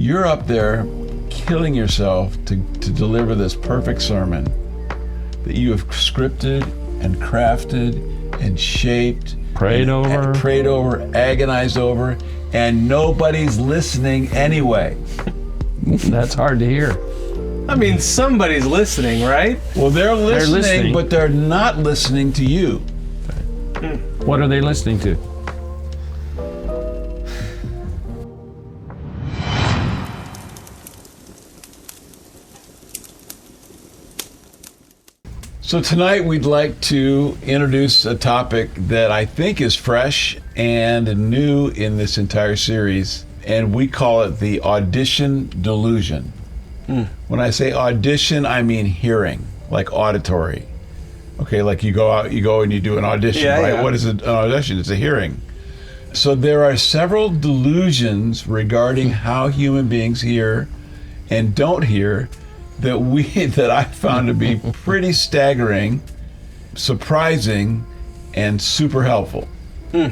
You're up there killing yourself to deliver this perfect sermon that you have scripted and crafted and shaped, prayed over, agonized over, and nobody's listening anyway. That's hard to hear. I mean, somebody's listening, right? Well, they're listening, but they're not listening to you. What are they listening to? So tonight we'd like to introduce a topic that I think is fresh and new in this entire series, and we call it the audition delusion. When I say audition, I mean hearing, like auditory. Okay, like you go and you do an audition, right? Yeah. What is an audition? It's a hearing. So there are several delusions regarding how human beings hear and don't hear that I found to be pretty staggering, surprising, and super helpful. Would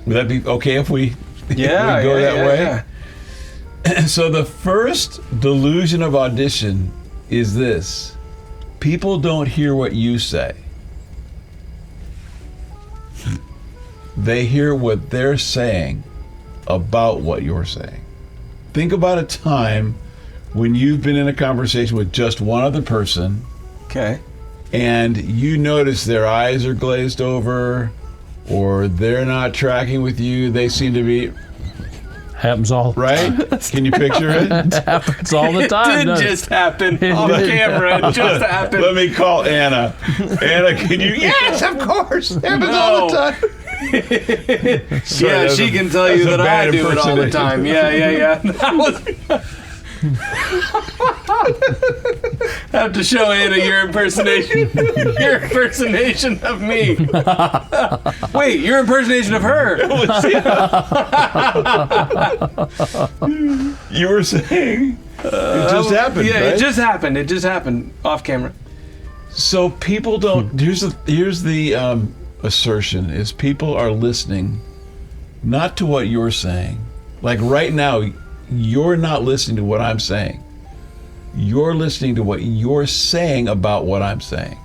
that be okay if we go that way? Yeah. So the first delusion of audition is this: people don't hear what you say. They hear what they're saying about what you're saying. Think about a time when you've been in a conversation with just one other person, okay, and you notice their eyes are glazed over, or they're not tracking with you. They seem to be... Happens all right? Can you picture it? It happens all the time. It did just happen on camera. It just happened. Let me call Anna. Anna, can you... Yes, of course. It happens all the time. Sorry, she can tell you that I do it all the time. Yeah. That was... Have to show Anna your impersonation of me. Wait, your impersonation of her. You were saying it just happened. Yeah, right? It just happened off camera. So people don't. Here's the assertion: is people are listening not to what you're saying. Like right now, you're not listening to what I'm saying. You're listening to what you're saying about what I'm saying.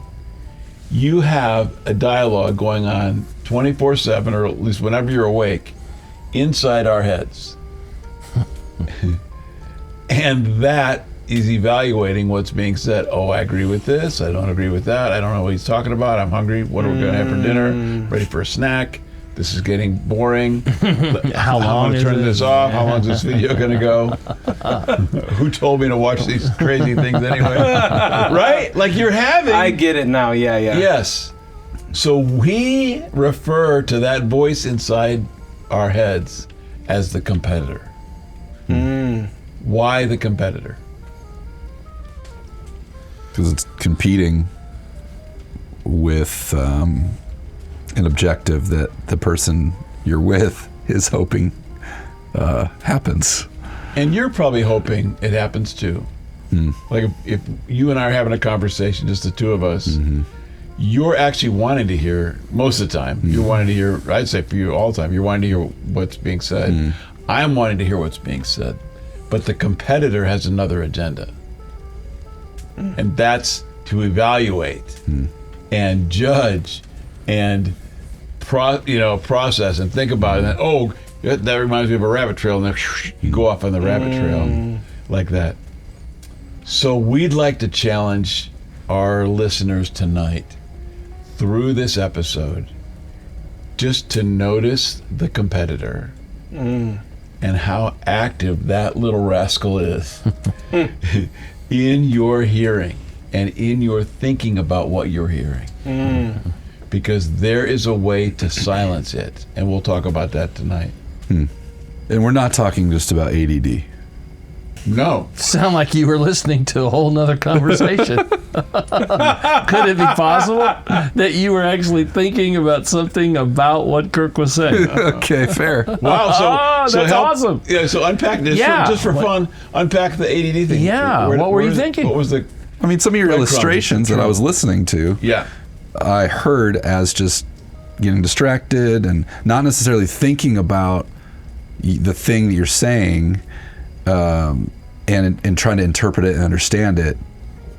You have a dialogue going on 24/7, or at least whenever you're awake, inside our heads. And that is evaluating what's being said. Oh, I agree with this. I don't agree with that. I don't know what he's talking about. I'm hungry. What are we going to have for dinner? Ready for a snack? This is getting boring. How long is it? Turn this off. How long is this video going to go? Who told me to watch these crazy things anyway? Right? Like you're having... I get it now. Yeah. Yes. So we refer to that voice inside our heads as the competitor. Why the competitor? Because it's competing with... an objective that the person you're with is hoping happens. And you're probably hoping it happens too. Like if you and I are having a conversation, just the two of us, you're actually wanting to hear, most of the time, you're wanting to hear, I'd say for you all the time, you're wanting to hear what's being said. I'm wanting to hear what's being said. But the competitor has another agenda. And that's to evaluate and judge and process and think about it. And then, that reminds me of a rabbit trail, and then you go off on the rabbit trail like that. So we'd like to challenge our listeners tonight through this episode just to notice the competitor and how active that little rascal is in your hearing and in your thinking about what you're hearing. Because there is a way to silence it, and we'll talk about that tonight. And we're not talking just about ADD. No. Sound like you were listening to a whole nother conversation. Could it be possible that you were actually thinking about something about what Kirk was saying? Okay, fair. Wow, so that's awesome. Yeah, so unpack this just for fun. Unpack the ADD thing. Yeah, what were you thinking? What was the... I mean, some of your illustrations that I was listening to, I heard as just getting distracted and not necessarily thinking about the thing that you're saying, and trying to interpret it and understand it,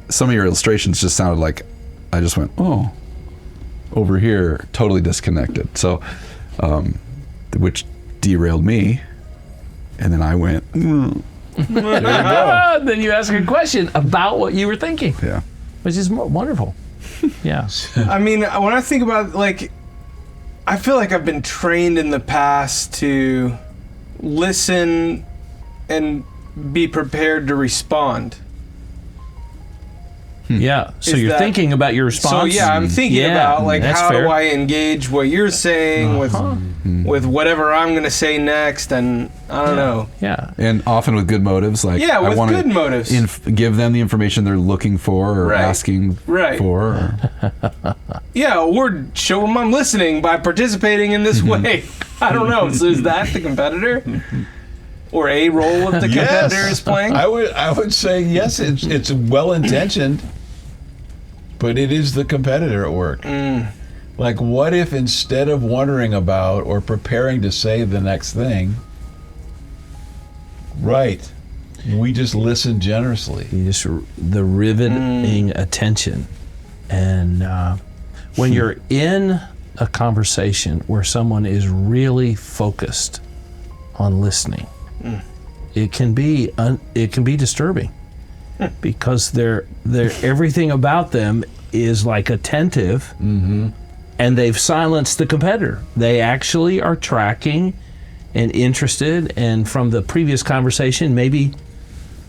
some of your illustrations just sounded like I just went, oh, over here, totally disconnected. So, which derailed me. And then I went, There you go. Then you ask a question about what you were thinking. Yeah. Which is wonderful. Yeah. I mean, when I think about, like, I feel like I've been trained in the past to listen and be prepared to respond. Yeah. So Is you're that- thinking about your response. So yeah, I'm thinking about, like, that's how fair. do I engage what you're saying with whatever I'm going to say next, and I don't know. Yeah. And often with good motives, like Yeah, I with want good motives. to give them the information they're looking for or Right. asking Right. for. Yeah, or show them I'm listening by participating in this way. I don't know. So is that the competitor? Or a role that the competitor is playing? I would say yes. It's well intentioned, but it is the competitor at work. Like, what if instead of wondering about or preparing to say the next thing, right, we just listen generously. You just the riveting attention, and when you're in a conversation where someone is really focused on listening, it can be disturbing because they're everything about them is like attentive, and they've silenced the competitor. They actually are tracking and interested, and from the previous conversation, maybe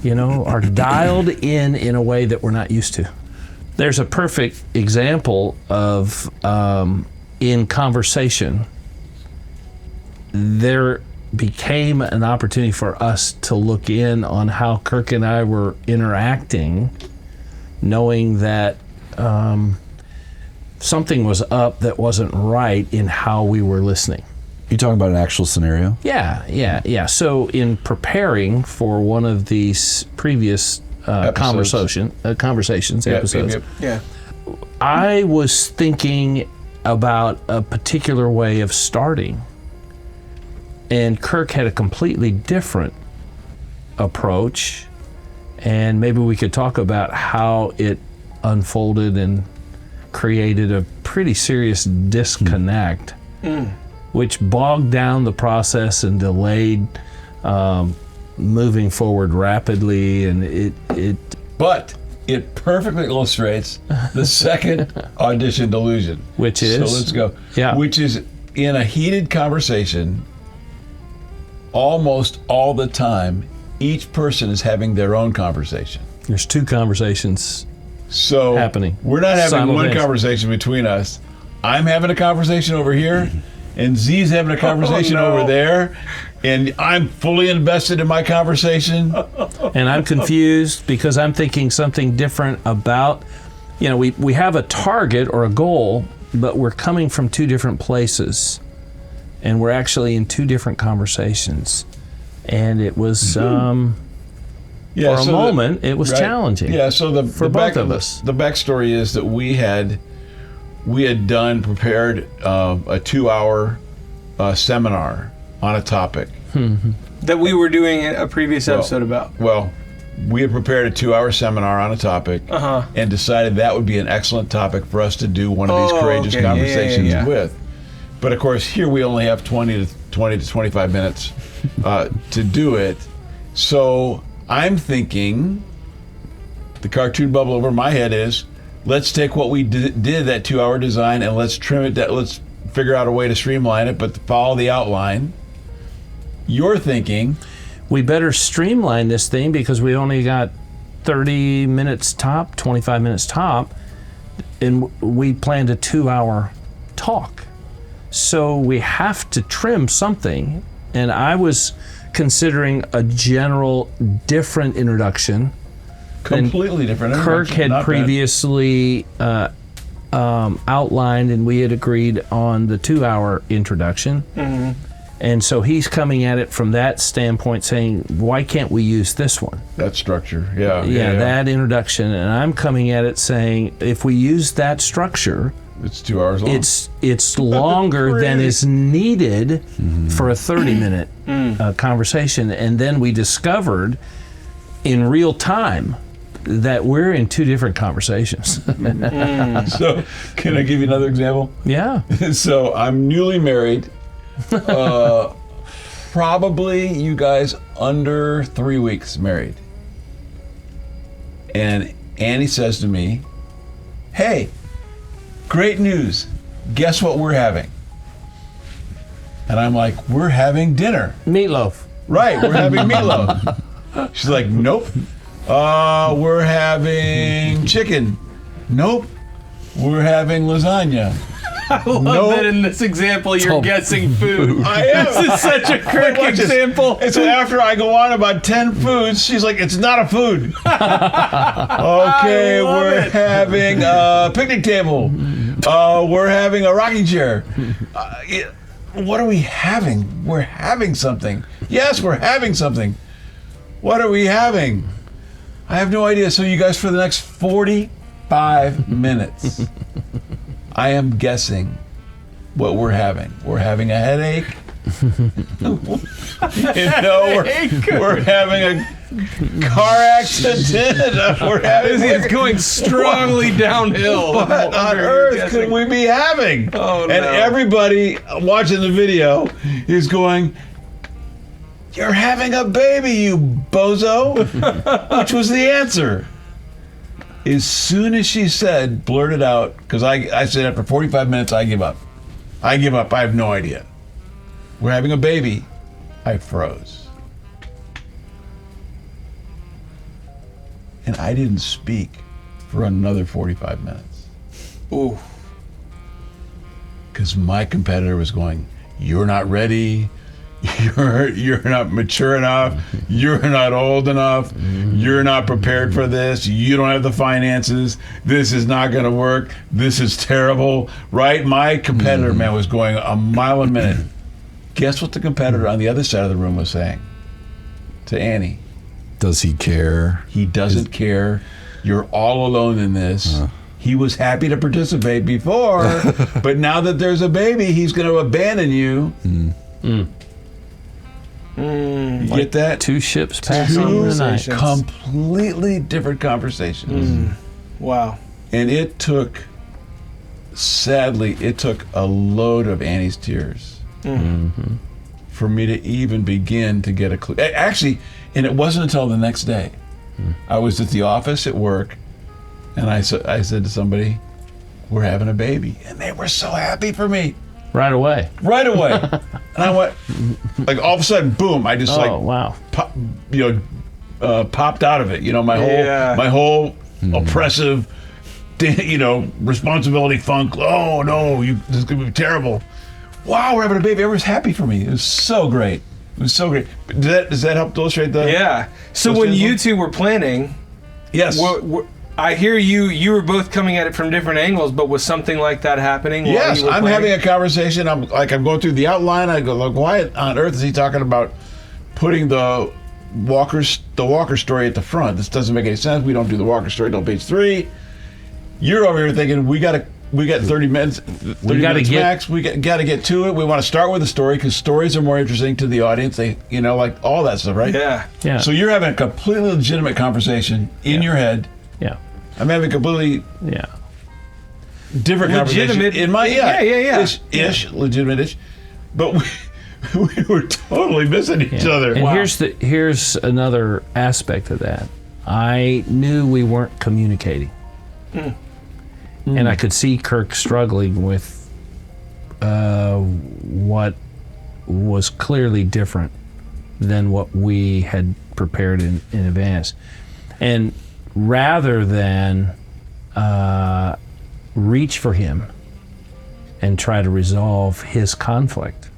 are dialed in a way that we're not used to. There's a perfect example of in conversation, there became an opportunity for us to look in on how Kirk and I were interacting, knowing that something was up that wasn't right in how we were listening. You talking about an actual scenario? Yeah. So in preparing for one of these previous conversations, episodes, Yeah. I was thinking about a particular way of starting, and Kirk had a completely different approach, and maybe we could talk about how it unfolded and created a pretty serious disconnect, which bogged down the process and delayed moving forward rapidly, and it But it perfectly illustrates the second audition delusion. Which is? So let's go. Yeah. Which is, in a heated conversation, almost all the time, each person is having their own conversation. there's two conversations So happening we're not having one simultaneously. conversation between us. I'm having a conversation over here, and Z's having a conversation no. over there, and I'm fully invested in my conversation. And I'm confused because I'm thinking something different about, we have a target or a goal, but we're coming from two different places, and we're actually in two different conversations. And it was, for a moment, it was challenging. Yeah, so for both of us. The backstory is that we had prepared a 2-hour seminar on a topic. That we were doing a previous episode about. Well, we had prepared a 2-hour seminar on a topic and decided that would be an excellent topic for us to do one of these courageous okay. conversations Yeah. with. But of course, here we only have 20 to 25 minutes to do it. So I'm thinking, the cartoon bubble over my head is, let's take what we did that 2-hour design and let's trim it. Let's figure out a way to streamline it, but follow the outline. You're thinking, We better streamline this thing because we only got 30 minutes top, 25 minutes top, and we planned a 2-hour talk. So we have to trim something, and I was considering a general different introduction. completely different. Kirk introduction. had Not bad. previously outlined, and we had agreed on the 2-hour introduction. And so he's coming at it from that standpoint, saying, why can't we use this one? That structure, yeah. That introduction. And I'm coming at it saying, if we use that structure, It's 2 hours long. It's longer than is needed for a 30-minute conversation. And then we discovered in real time that we're in two different conversations. So, can I give you another example? Yeah. So, I'm newly married. Probably you guys under 3 weeks married. And Annie says to me, "Hey, great news. Guess what we're having?" And I'm like, "We're having dinner." Meatloaf. Right, we're having meatloaf. She's like, "Nope. We're having chicken." "Nope. We're having lasagna." I love that in this example you're guessing food. I am. This is such a quick Watch this. example. And so after I go on about 10 foods, she's like, "It's not a food." Okay, we're having a picnic table. We're having a rocking chair. What are we having? We're having something. Yes, we're having something. What are we having? I have no idea. So you guys, for the next 45 minutes, I am guessing what we're having. We're having a headache. We're having a car accident. We're having. It's going strongly downhill. What on earth could we be having? Oh, no. And everybody watching the video is going, "You're having a baby, you bozo," which was the answer. As soon as she blurted out, because I said after 45 minutes, I give up. I give up. I have no idea. We're having a baby. I froze. And I didn't speak for another 45 minutes. Ooh. Because my competitor was going, "You're not ready. You're not mature enough. You're not old enough. You're not prepared for this. You don't have the finances. This is not going to work. This is terrible." Right? My competitor, man, was going a mile a minute. Guess what the competitor on the other side of the room was saying to Annie? Does he care? He doesn't care. You're all alone in this. He was happy to participate before, but now that there's a baby, he's going to abandon you. You get that? Two ships passing in the night. Completely different conversations. Wow. And it took a load of Annie's tears for me to even begin to get a clue. Actually, and it wasn't until the next day. I was at the office at work, and I said to somebody, "We're having a baby." And they were so happy for me. Right away. Right away. And I went, like, all of a sudden, boom, I just wow. popped out of it. My whole oppressive, responsibility funk. "Oh no, this is gonna be terrible." Wow, we're having a baby. Everyone's happy for me. It was so great. It was so great. Does that help to illustrate the? Yeah. So when you two were planning, yes. I hear you were both coming at it from different angles, but was something like that happening? While Yes, you were I'm planning? having a conversation. I'm going through the outline. I go, like, why on earth is he talking about putting the Walker story at the front? This doesn't make any sense. We don't do the Walker story until page 3. You're over here thinking we got 30 minutes. 30 minutes max. We got to get to it. We want to start with a story because stories are more interesting to the audience. They, like all that stuff, right? Yeah. So you're having a completely legitimate conversation in your head. Yeah. I'm having a completely different conversation in my ish legitimate-ish, but we were totally missing each other. And here's another aspect of that. I knew we weren't communicating, and I could see Kirk struggling with what was clearly different than what we had prepared in advance, and rather than reach for him and try to resolve his conflict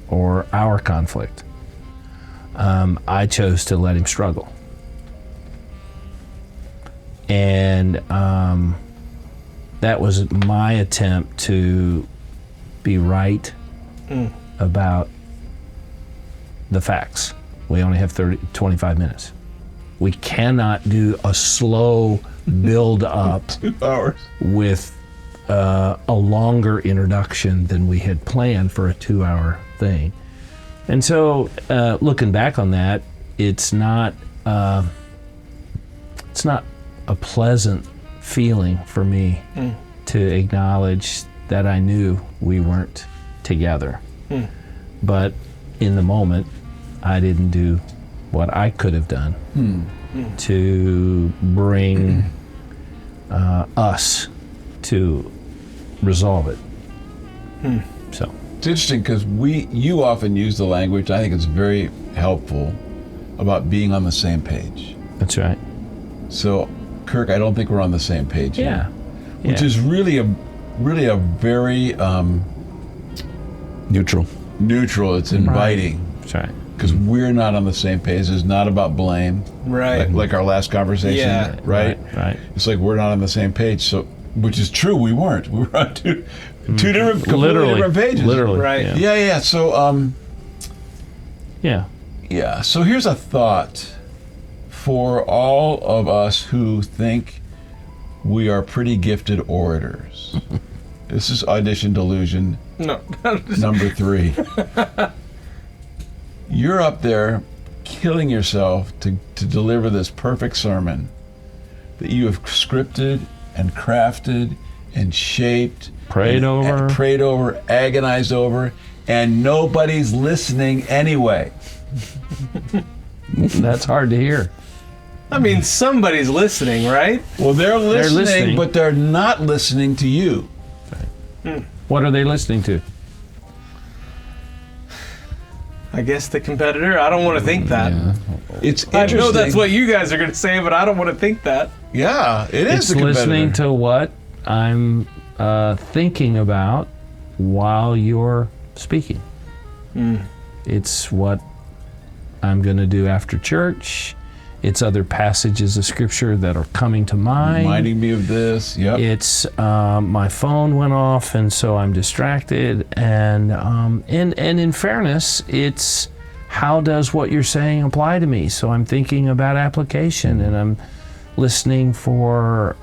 or our conflict, I chose to let him struggle. And that was my attempt to be right about the facts. We only have 25 minutes. We cannot do a slow build up 2 hours with a longer introduction than we had planned for a 2-hour thing. And so, looking back on that, it's not a pleasant feeling for me to acknowledge that I knew we weren't together. But in the moment, I didn't do what I could have done to bring us to resolve it. So It's interesting because you often use the language, I think it's very helpful, about being on the same page. that's right. So, Kirk, I don't think we're on the same page Yeah. here. Which is really a very Neutral. neutral. It's inviting That's right. because we're not on the same page. It's not about blame, Right. like our last conversation, Yeah. right? Right. It's like we're not on the same page. So, which is true, we weren't. We were on two different, completely different pages. Literally. Right. Yeah. Yeah. So, Yeah. yeah. So here's a thought for all of us who think we are pretty gifted orators. This is audition delusion No. number 3. You're up there killing yourself to deliver this perfect sermon that you have scripted and crafted and shaped, Prayed over. agonized over, and nobody's listening anyway. That's hard to hear. I mean, somebody's listening, right? Well, they're listening, listening. but they're not listening to you. What are they listening to? I guess the competitor. I don't want to think that. Yeah. It's I interesting. know that's what you guys are going to say, but I don't want to think that. Yeah, it is It's the competitor. listening to what I'm thinking about while you're speaking. It's what I'm going to do after church. It's other passages of scripture that are coming to mind. reminding me of this. Yep. It's my phone went off, and so I'm distracted. And in fairness, it's how does what you're saying apply to me? So I'm thinking about application, and I'm listening for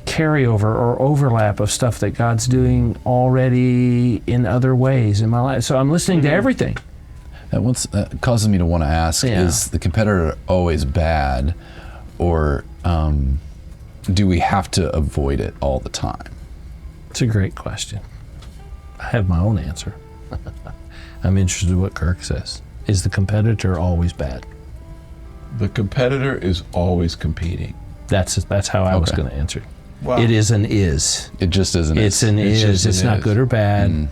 carryover or overlap of stuff that God's doing already in other ways in my life. So I'm listening to everything. That causes me to want to ask, Yeah. is the competitor always bad, or do we have to avoid it all the time? It's a great question. I have my own answer. I'm interested in what Kirk says. Is the competitor always bad? The competitor is always competing. That's how I was Okay. going to answer. Wow. It is an is. It just isn't. It's an It's is. just an It's not is. good or bad.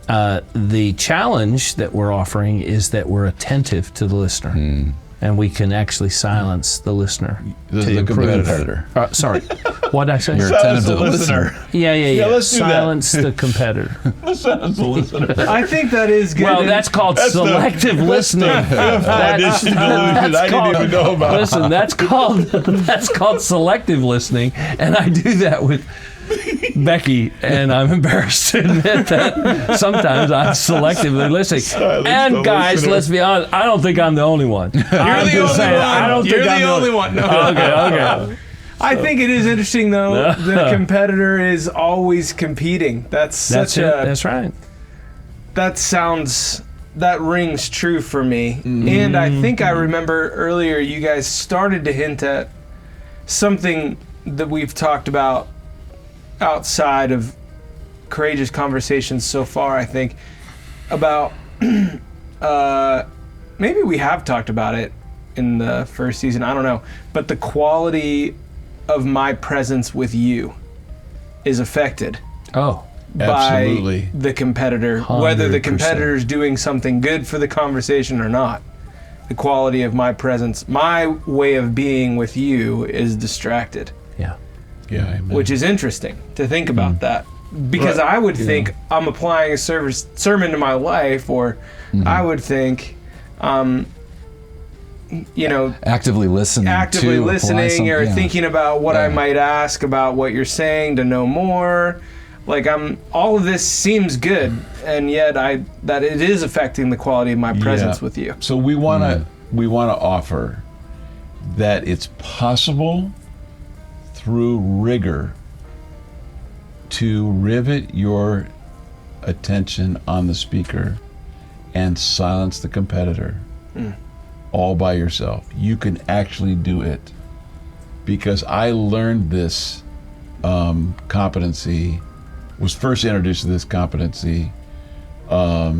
The challenge that we're offering is that we're attentive to the listener, and we can actually silence the listener The to improve. competitor. Sorry, what did I say? You're Silence attentive to the listener. Yeah. let's do that. Silence the competitor. Silence the listener. I think that is good. Well, that's called selective listening. Audition delusion. I didn't even know about. Listen, that's called selective listening, and I do that with Becky, and I'm embarrassed to admit that sometimes I'm selectively listening. Silence And the guys, listener. let's be honest, I don't think I'm the only one. You're I'm the just only saying, one. I don't You're think I'm the only one. No. Okay. I think it is interesting though. The competitor is always competing. That's That's such it. a. That's right. That rings true for me. And I think I remember earlier you guys started to hint at something that we've talked about outside of courageous conversations so far, I think, about maybe we have talked about it in the first season, I don't know, but the quality of my presence with you is affected Oh, Absolutely. by the competitor, whether the 100%. competitor is doing something good for the conversation or not. The quality of my presence, my way of being with you is distracted, yeah. Yeah, amen. which is interesting to think about that. Because I would think I'm applying a sermon to my life, or I would think, Actively listening. actively to apply listening or yeah. thinking about what I Yeah. might ask about what you're saying to know more. Like all of this seems good, and yet that it is affecting the quality of my presence Yeah. with you. So we want to offer that it's possible through rigor to rivet your attention on the speaker and silence the competitor all by yourself. You can actually do it. Because I learned this competency, was first introduced to this competency a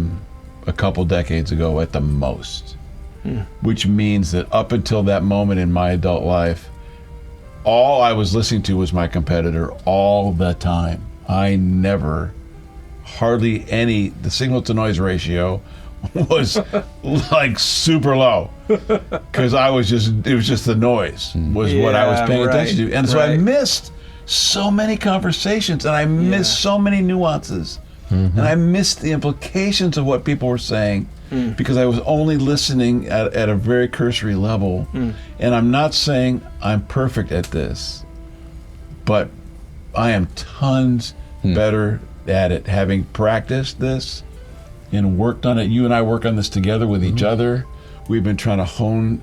couple decades ago at the most. Which means that up until that moment in my adult life, all I was listening to was my competitor all the time. I never, hardly any, the signal to noise ratio was like super low because it was just the noise was what I was paying attention to. And so I missed so many conversations and I missed so many nuances and I missed the implications of what people were saying because I was only listening at a very cursory level. And I'm not saying I'm perfect at this, but I am tons better at it, having practiced this and worked on it. You and I work on this together with each other. We've been trying to hone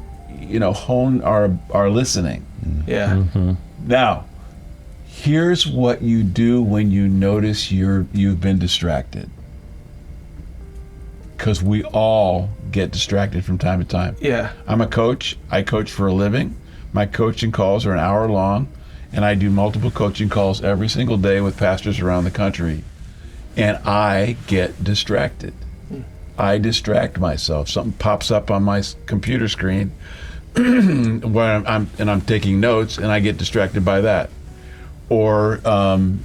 our listening. Now, here's what you do when you notice you've been distracted. Because we all get distracted from time to time. I'm a coach. I coach for a living. My coaching calls are an hour long, and I do multiple coaching calls every single day with pastors around the country. And I get distracted. I distract myself. Something pops up on my computer screen when I'm taking notes, and I get distracted by that. Or the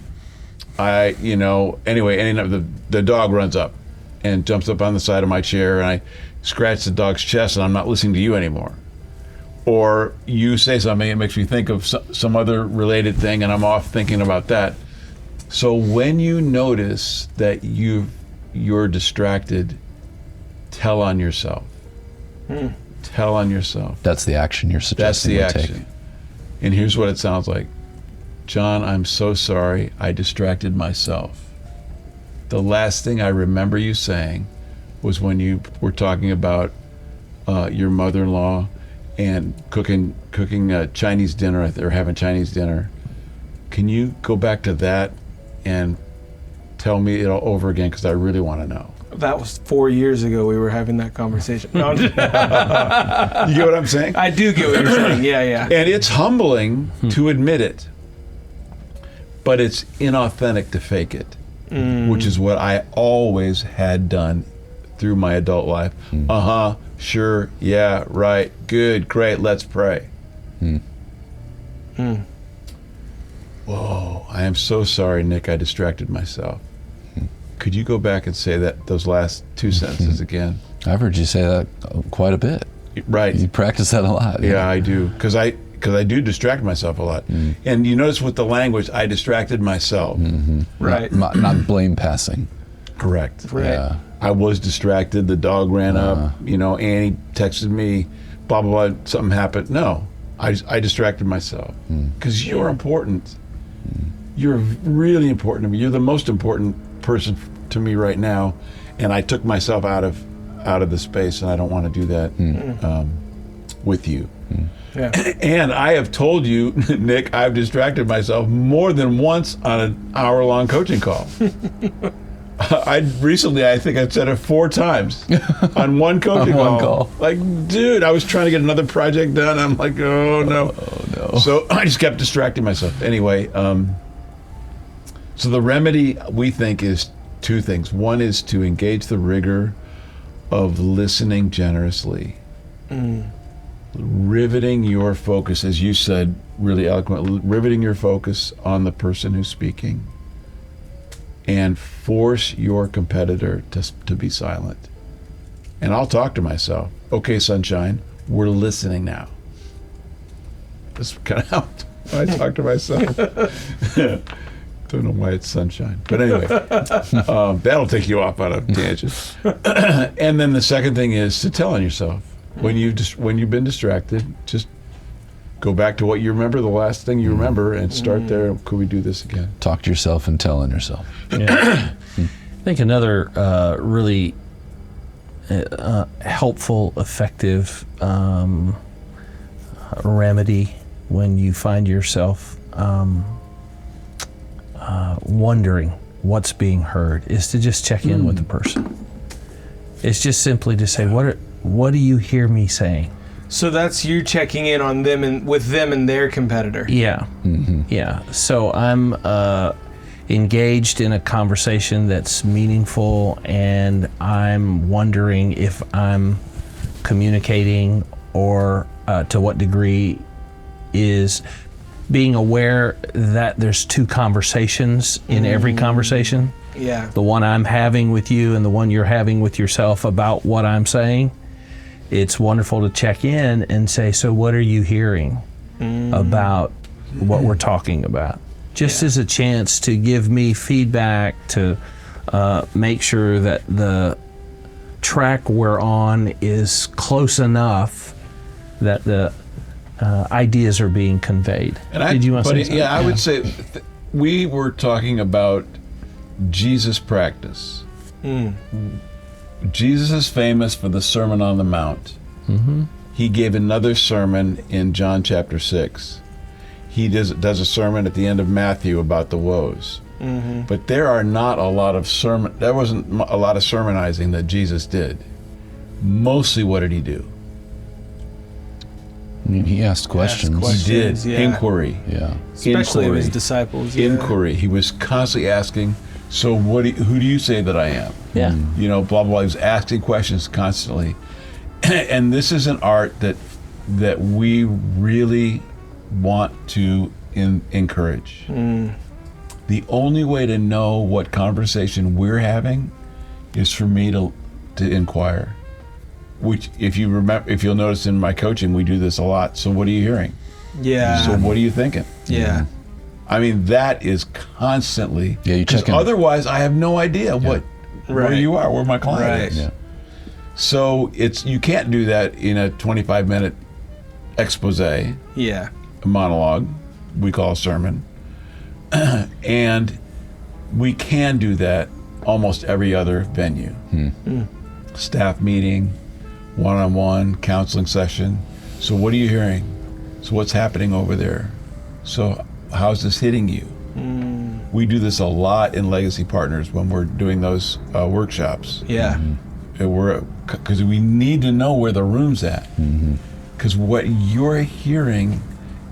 dog runs up and jumps up on the side of my chair, and I scratch the dog's chest, and I'm not listening to you anymore. Or you say something, it makes me think of some other related thing, and I'm off thinking about that. So when you notice that you're distracted, tell on yourself. Tell on yourself. That's the action you're suggesting. That's the action. And here's what it sounds like. John, I'm so sorry I distracted myself. The last thing I remember you saying was when you were talking about your mother-in-law and cooking Chinese dinner, or having Chinese dinner. Can you go back to that and tell me it all over again, because I really want to know. That was 4 years ago we were having that conversation. No, I'm just You get what I'm saying? I do get what you're saying. Yeah. And it's humbling to admit it, but it's inauthentic to fake it, which is what I always had done through my adult life. Sure, yeah, right, good, great, let's pray. Whoa, I am so sorry, Nick, I distracted myself. Could you go back and say those last two sentences again? I've heard you say that quite a bit. Right. You practice that a lot. Yeah, I do. Because I do distract myself a lot. And you notice with the language, I distracted myself. Right. Not blame passing. Correct. Right. Yeah. I was distracted. The dog ran up. Annie texted me, blah, blah, blah, something happened. No, I distracted myself. Because you're important. You're really important to me. You're the most important person to me right now. And I took myself out of the space, and I don't want to do that with you. Yeah. And I have told you, Nick, I've distracted myself more than once on an hour-long coaching call. I think I said it 4 times on one coaching call. Like, dude, I was trying to get another project done. I'm like, oh no. So I just kept distracting myself. Anyway, so the remedy, we think, is 2 things. One is to engage the rigor of listening generously. Riveting your focus, as you said really eloquently, riveting your focus on the person who's speaking, and force your competitor to be silent. And I'll talk to myself. Okay, sunshine, we're listening now. That's kind of how I talk to myself. Don't know why it's sunshine, but anyway, that'll take you off on a tangent. And then the second thing is to tell on yourself. When you've been distracted, just go back to what you remember, the last thing you remember, and start there. Could we do this again? Talk to yourself and tell on yourself. Yeah. I think another really helpful, effective remedy when you find yourself wondering what's being heard, is to just check in with the person. It's just simply to say, what do you hear me saying? So that's you checking in on them and with them and their competitor. Yeah. Yeah. So I'm engaged in a conversation that's meaningful, and I'm wondering if I'm communicating, or to what degree is being aware that there's two conversations in every conversation. Yeah. The one I'm having with you and the one you're having with yourself about what I'm saying. It's wonderful to check in and say, so what are you hearing about what we're talking about? Just as a chance to give me feedback, to make sure that the track we're on is close enough that the ideas are being conveyed. Did you want to say something? Yeah, I would say we were talking about Jesus practice. Jesus is famous for the Sermon on the Mount. He gave another sermon in John chapter 6. He does a sermon at the end of Matthew about the woes. But there are not a lot of there wasn't a lot of sermonizing that Jesus did. Mostly, what did he do? I mean, he asked questions. He did. Yeah. Inquiry. Yeah. Especially of his Inquiry. disciples. Yeah. Inquiry. He was constantly asking, so who do you say that I am? Yeah. You know, blah, blah, blah. He was asking questions constantly. And this is an art that we really want to encourage. The only way to know what conversation we're having is for me to inquire. Which, if you'll notice in my coaching, we do this a lot. So what are you hearing? Yeah. So what are you thinking? Yeah. I mean, that is constantly. Yeah, you check in. Otherwise, I have no idea where you are, where my client Right. is. Yeah. So you can't do that in a 25-minute expose, a Yeah. monologue, we call a sermon, and we can do that almost every other venue. Staff meeting, one-on-one, counseling session. So what are you hearing? So what's happening over there? So how's this hitting you? We do this a lot in Legacy Partners when we're doing those workshops. Yeah. Because we need to know where the room's at. Because what you're hearing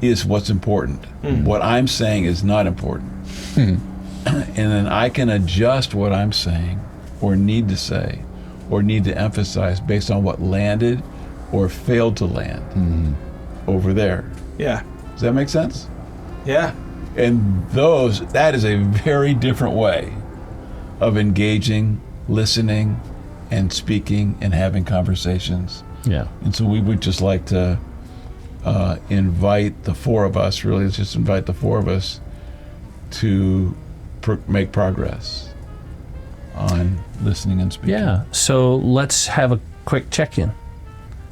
is what's important. What I'm saying is not important. And then I can adjust what I'm saying or need to say or need to emphasize based on what landed or failed to land over there. Yeah. Does that make sense? Yeah. And that is a very different way of engaging, listening, and speaking and having conversations. Yeah. And so we would just like to invite the four of us to make progress on listening and speaking. Yeah. So let's have a quick check-in.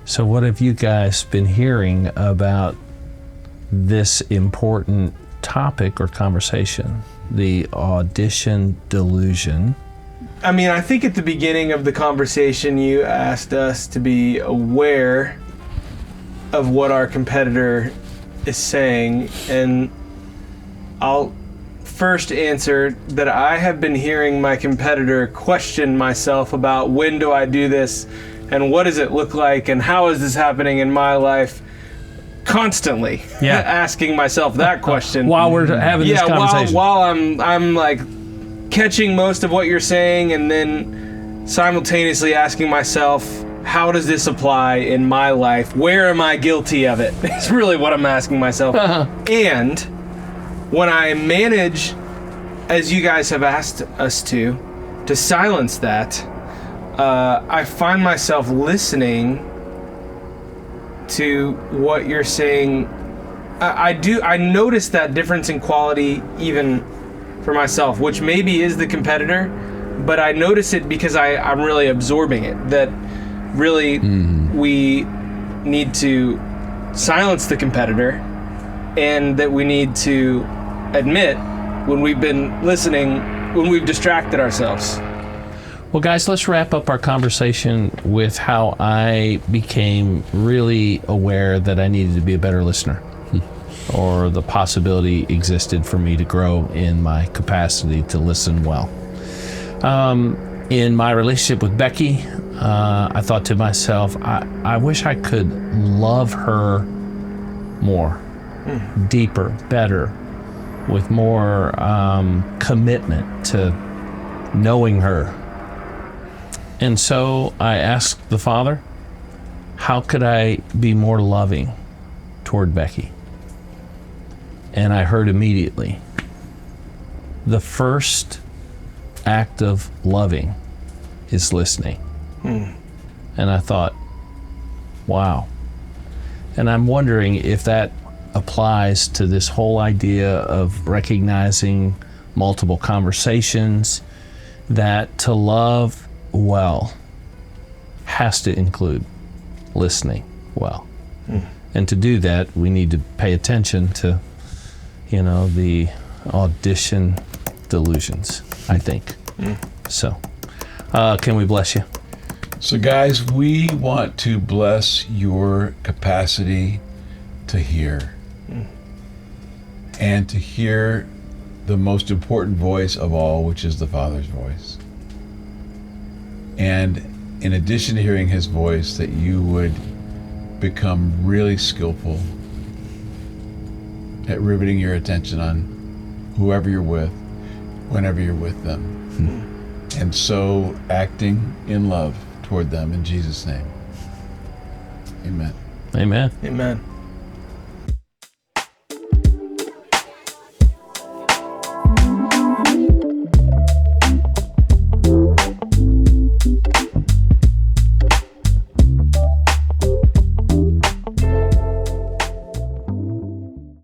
So what have you guys been hearing about this important topic or conversation, the audition delusion? I mean, I think at the beginning of the conversation, you asked us to be aware of what our competitor is saying, and I'll first answer that I have been hearing my competitor question myself about when do I do this, and what does it look like, and how is this happening in my life, constantly. Yeah. Asking myself that question While we're having this conversation. while I'm like catching most of what you're saying, and then simultaneously asking myself, how does this apply in my life? Where am I guilty of it? It's really what I'm asking myself. And when I manage, as you guys have asked us to silence that, I find myself listening to what you're saying. I notice that difference in quality even for myself, which maybe is the competitor, but I notice it because I'm really absorbing it, that really we need to silence the competitor, and that we need to admit when we've been listening, when we've distracted ourselves. Well, guys, let's wrap up our conversation with how I became really aware that I needed to be a better listener. or the possibility existed for me to grow in my capacity to listen well. In my relationship with Becky, I thought to myself, I wish I could love her more, deeper, better, with more commitment to knowing her. And so I asked the Father, how could I be more loving toward Becky? And I heard immediately, the first act of loving is listening. And I thought, wow. And I'm wondering if that applies to this whole idea of recognizing multiple conversations, that to love well has to include listening well. And to do that, we need to pay attention to, the audition delusions, I think. So, can we bless you? So guys, we want to bless your capacity to hear. And to hear the most important voice of all, which is the Father's voice. And in addition to hearing his voice, that you would become really skillful at riveting your attention on whoever you're with, whenever you're with them. And so acting in love toward them in Jesus' name. Amen. Amen. Amen.